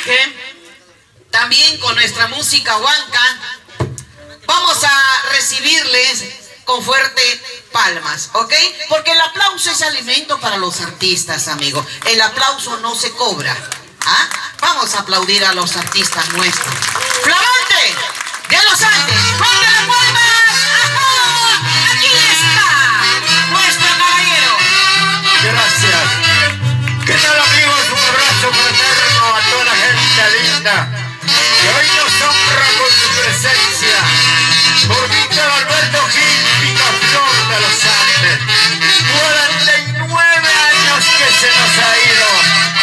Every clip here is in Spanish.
homenaje, también con nuestra música huanca, vamos a recibirles con fuerte palmas, ¿ok? Porque el aplauso es alimento para los artistas, amigo. El aplauso no se cobra. ¿Ah? Vamos a aplaudir a los artistas nuestros. ¡Flamante de los Andes! ¡Fuerte las palmas! ¡Ajá! ¡Aquí está nuestro caballero! Gracias. ¿Qué tal, amigos? Un abrazo fraterno a toda la gente linda que hoy nos honra con su presencia. Por Víctor Alberto Gil, Picaflor de los Andes. 49 años que se nos ha ido.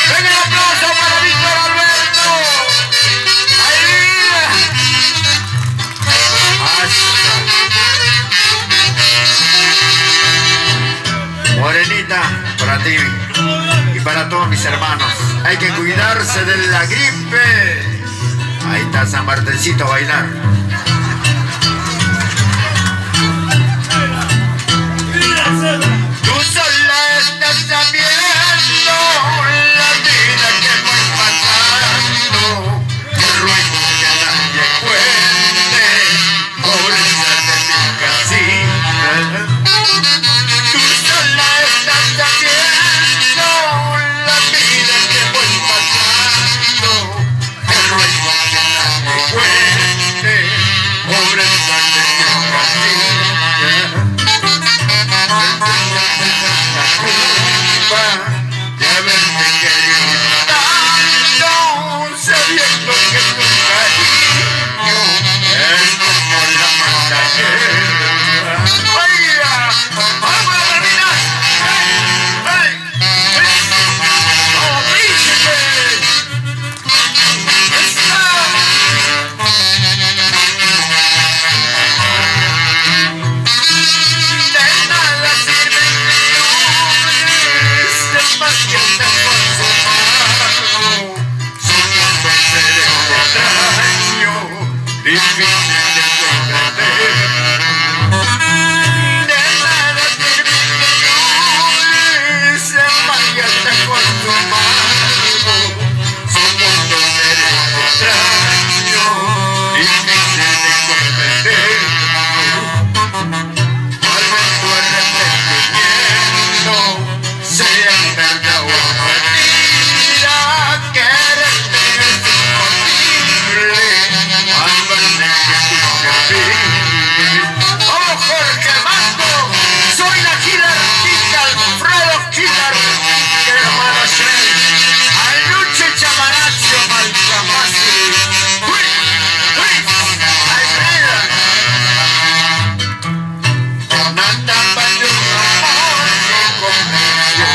¡Venga el aplauso para Víctor Alberto! ¡Ahí viva! ¡Hasta! Morenita, para ti y para todos mis hermanos. Hay que cuidarse de la gripe. Ahí está San Martincito a bailar. Tú sola estás sabiendo la vida que voy pasando. Te ruego que nadie cuente pobreza de mi casita. Tú sola estás sabiendo la vida que voy pasando. Te ruego que nadie cuente pobreza de mi casita. La culpa de haberte querido tanto, sabiendo que tu cariño es como la mandadera. ¡Oiga! ¡Vamos a terminar! ¡Hey! ¡Vamos, príncipe! De nada sirve más que estar consumado. Somos dos seres extraños, difícil de comprender. De nada sirve más que estar consumado. Somos dos seres extraños, difícil de comprender. Tal vez tu arrepentimiento sea en verdad una mentira, quererte es imposible al verle que tú perdí. ¡Oh, Jorge Mango! Soy la Gila Artista, Alfredo Gila Artista, hermano Shell, Aluche Chamaracho, Malcamasi. ¡Uy! ¡Uy! ¡Alfredo! Una tapa de un amor que convenció.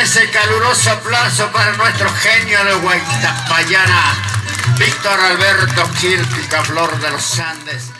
Ese caluroso aplauso para nuestro genio de Huaytapallana, Víctor Alberto Gil, Picaflor de los Andes.